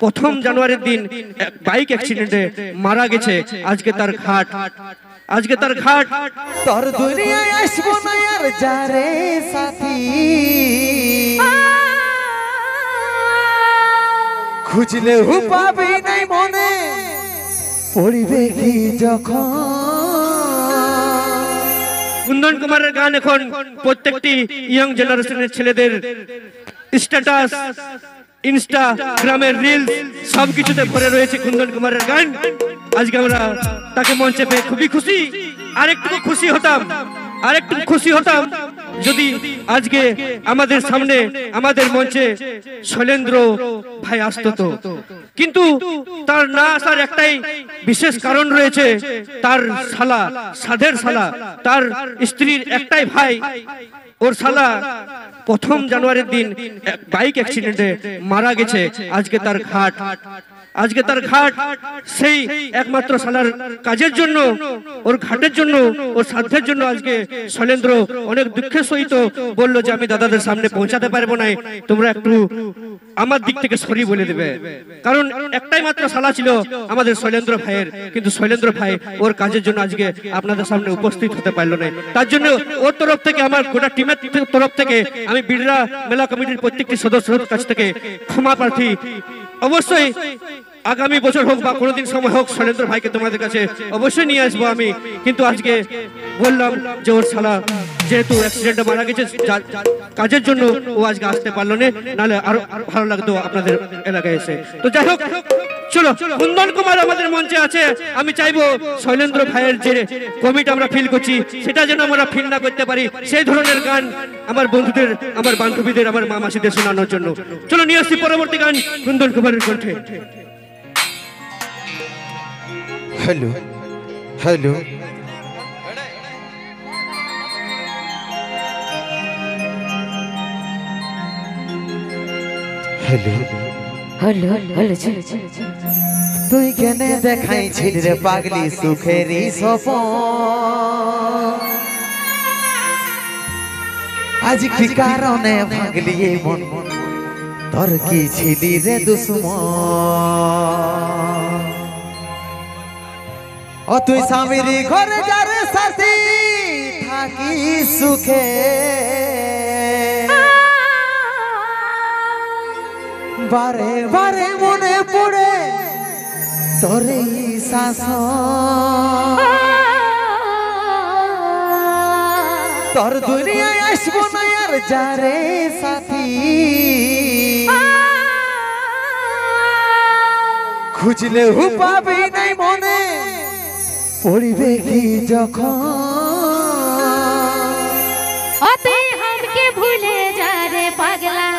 প্রথম জানুয়ারির দিন বাইক অ্যাক্সিডেন্টে মারা গেছে। আজকে তার ঘাট, আজকে তার ঘাট। তোর দুনিয়ায় আসবো না আর যারে সাথী, খুঁজলেও পাবি নাই মনে পড়িবে কি যখন। কুন্দন কুমারের গান এখন প্রত্যেকটি ইয়ং জেনারেশনের ছেলেদের স্ট্যাটাস, ইনস্টাগ্রামের রিলস সবকিছুতে ভরে রয়েছে কুন্দন কুমারের গান। আজকে আমরা তাকে মঞ্চে পেয়ে খুবই খুশি। আরেকটু খুশি হতাম যদি আজকে আমাদের সামনে, আমাদের মঞ্চে শৈলেন্দ্র ভাই আসতো তো, কিন্তু তার না আসার একটাই বিশেষ কারণ রয়েছে। তার শালা, সাধের শালা, তার স্ত্রীর একটাই ভাই, ওর শালা প্রথম জানুয়ারির দিন বাইক অ্যাক্সিডেন্টে মারা গেছে। আজকে তার ঘাট, আজকে তার ঘাট। সেই একমাত্র শালার কাজের জন্য, ওর ঘাটের জন্য, ওর সাধ্যের জন্য আজকে শৈলেন্দ্র অনেক দুঃখের সহিত বললো যে আমি দাদাদের সামনে পৌঁছাতে পারবো না, তোমরা একটু আমার দিক থেকে সরি বলে দেবে। কারণ একটাই মাত্র শালা ছিল আমাদের শৈলেন্দ্র ভাইয়ের, কিন্তু শৈলেন্দ্র ভাই ওর কাজের জন্য আজকে আপনাদের সামনে উপস্থিত হতে পারলো না। তার জন্য ওর তরফ থেকে, আমার গোটা টিমের তরফ থেকে আমি বিড়লা মেলা কমিটির প্রত্যেকটি সদস্যদের কাছ থেকে ক্ষমা প্রার্থী। অবশ্যই আগামী বছর হোক বা কোনোদিন সময় হোক শৈলেন্দ্র ভাইকে তোমাদের কাছে অবশ্যই নিয়ে আসবো আমি। কিন্তু আজকে বললাম যে ওর শালা যেহেতু অ্যাক্সিডেন্টে মারা গেছে, কাজের জন্য ও আজকে আসতে পারলো না, নাহলে আরো ভালো লাগতো আপনাদের এলাকায় এসে। তো যাই হোক, চলো, কুন্দন কুমার আমাদের মঞ্চে আছে। আমি চাইবো শৈলেন্দ্র ভাইয়ের যে কমিটি আমরা ফিল করছি সেটা যেন আমরা ফিল না করতে পারি, সেই ধরনের গান আমার বন্ধুদের, আমার বান্ধবীদের, আমার মা মাসিদের শোনানোর জন্য। চলো নিয়ে আসছি পরবর্তী গান কুন্দন কুমারের কণ্ঠে। Hello hello, hello hello hello, তুই কেনে দেখাইছিস রে পাগলি সুখেরই স্বপন, আজ কি কারণে ভাগলি মন, তোর কি ছিলি রে দুশ্মন। ও তুই স্বামীর ঘরে যার সাথী থাকি সুখে, বারে বারে মনে পড়ে তোরে শাসন। তোর দুনিয়ায় আসবো না আর যারে সাথী, খুঁজলেও পাবি নাই মনে পড়িবে কি যখন। অতে হামকে ভুলে যা রে পাগলা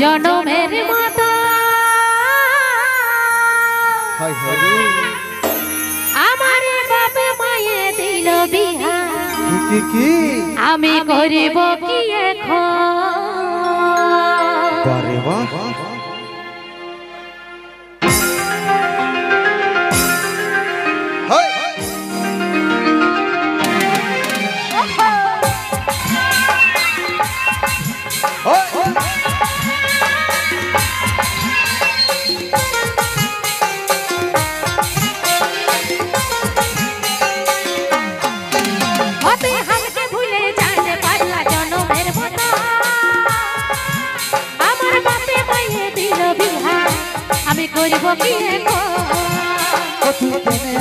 জনমের মতো, আমার বাপে মায়ে দিল বিহা, আমি করিব কি এখন।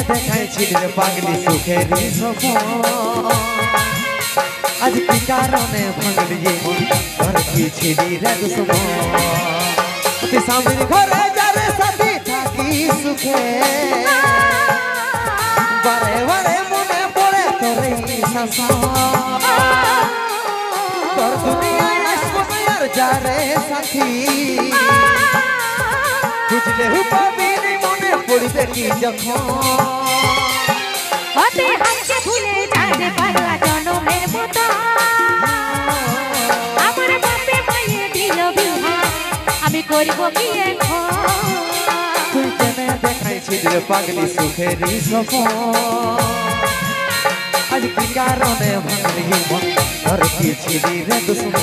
দেখাইছিস রে পাগলি সুখেরই স্বপন, আজ কি কারণে ভাঙলি মন, তোর কি ছিলি রে দুশ্মন। তুই স্বামীর ঘরে যারে সাথী থাকি সুখে, বারে বারে মনে পড়ে তোরে শাসন। তোর দুনিয়ায় আসবো না আর যারে সাথী, বুঝলে পাবি নি মনে পড়বে কি যখন। হতে হামকে ভুলে যাবে পাগলা জনমের মতো, আমার বাপে মায়ে দিল বিহা, আমি করিব কি এখন। তুই কেনে দেখাইছিস রে পাগলি সুখেরই স্বপন, আজ কি কারণে ভাঙলি মন, তোর কি ছিলি রে দুশ্মন।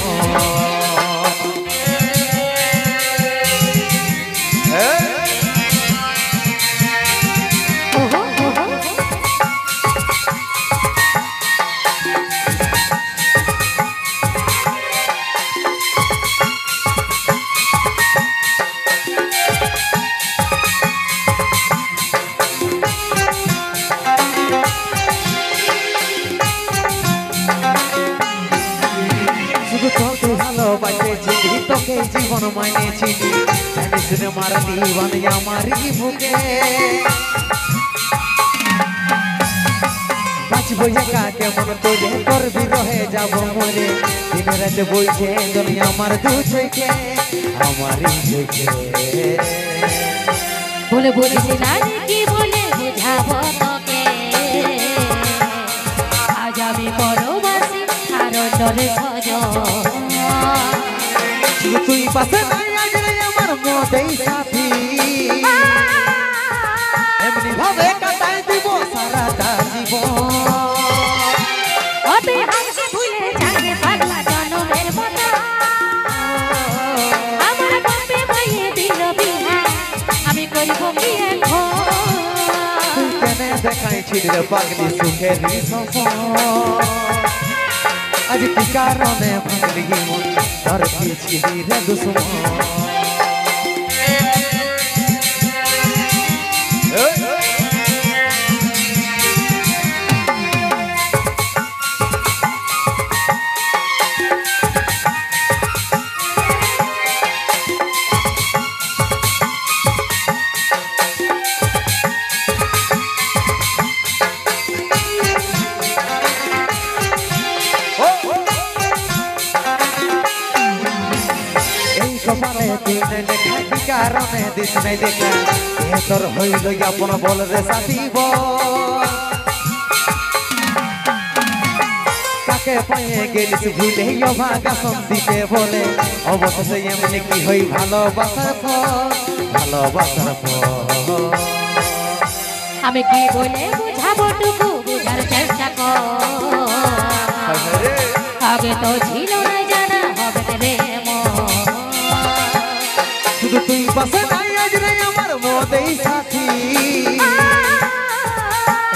মাইনে চিনি জানি শুনে মারলি বানি আমারই বুকে বাঁচবো একা কেমন তোরে করবি রহে যাব মরে দিন রাতে বইছে জল আমার দু চোখে আমারই চোখে বলে বলেছি না কি বলে বুঝাবো তোকে আজ আমি পরবাসী আর ডরে সজন তুই পাশে নাই আজ রে আমার মতেই সাথী এমনি ভাবে কাটাই দিব সারাটা জীবন ওতে হাসি ভুলে যাবে পাগলা জনমের মতো আমার বাপে মায়ে দিল বিহা আমি করিব কি এখন তুই কেনে দেখাইছিস রে পাগলি সুখের সফর আজ কি কারণে ভাঙলি মন ধর দিয়েছিলি রে দুশ্মন কপালে তুই নাই লেখা কি কারণে দিস নাই দেখা এ তোর হইল আপন বল রে সাথী কাকে পায়ে গেলিস ভুলে ভাগা সন্দিতে বলে অবশেষে এমনি কি হই ভালোবাসার ফল আমি কি বলে বুঝাবো টুকু বুঝার চেষ্টা কর আগে তো ছিল না জানা হবে রে শুধু তুই পাশে নাই আজ রে আমার মতেই সাথী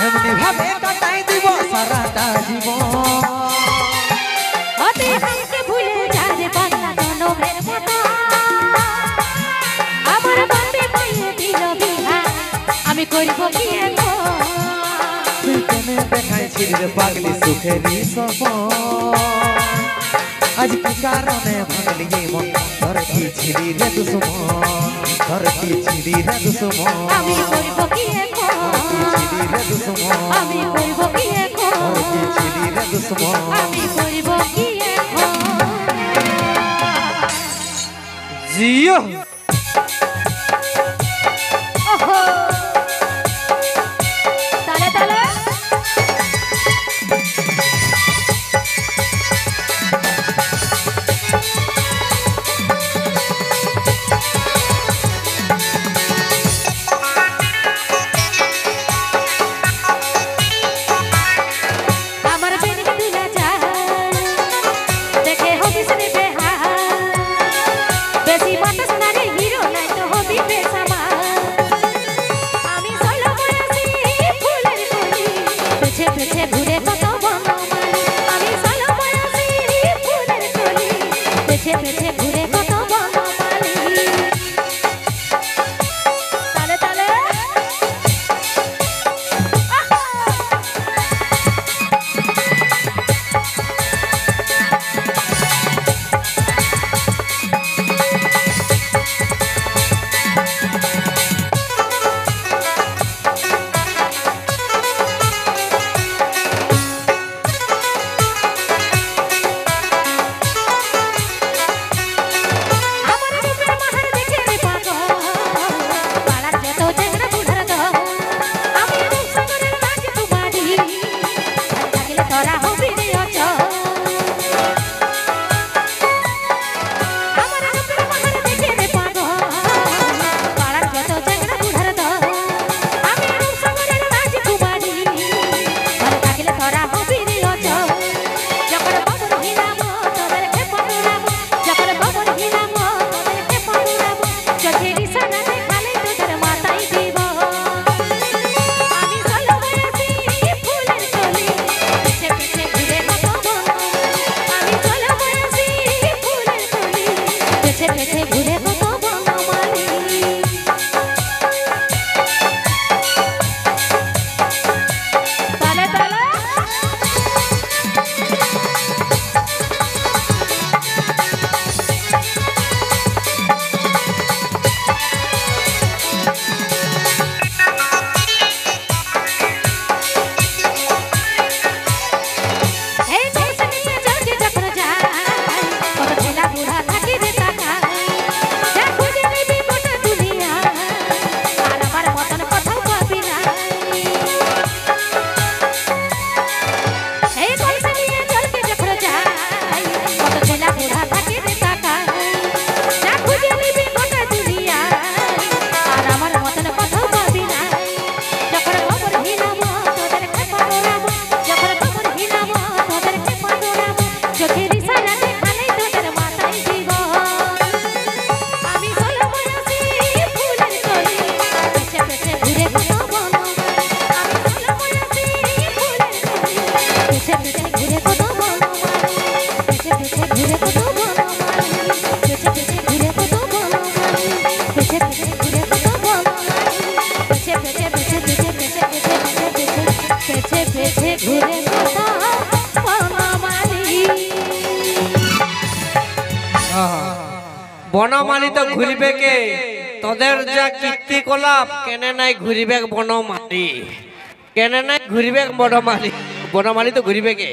এমনি ভাবে কাটাই দিব সারাটা জীবন ওতে হাসি ভুলে যাবে পাগলা জনমের মতো আমার বাপে মায়ে দিল বিহা আমি করিব কি এখন তুই কেনে দেখাইছিস রে পাগলি সুখেরই সফর আজ কি কারণে ভাঙলি মন ধর দিয়েছিলি রে দুশ্মন আমি করিব কি এখন রে দুশ্মন আমি করিব কি এখন রে দুশ্মন আমি করিব কি এখন জিও ওহো তালে তালে আমার বেনে তুলা যায় দেখে হবিস রে বেহা বেশি বাতাস না রে বনমালী তো ঘুরবে কে তোদের যা কীর্তিকলাপ কেনে নাই ঘুরবে বনমালী কেনে নাই ঘুরবে বনমালী বনমালী তো ঘুরবে কে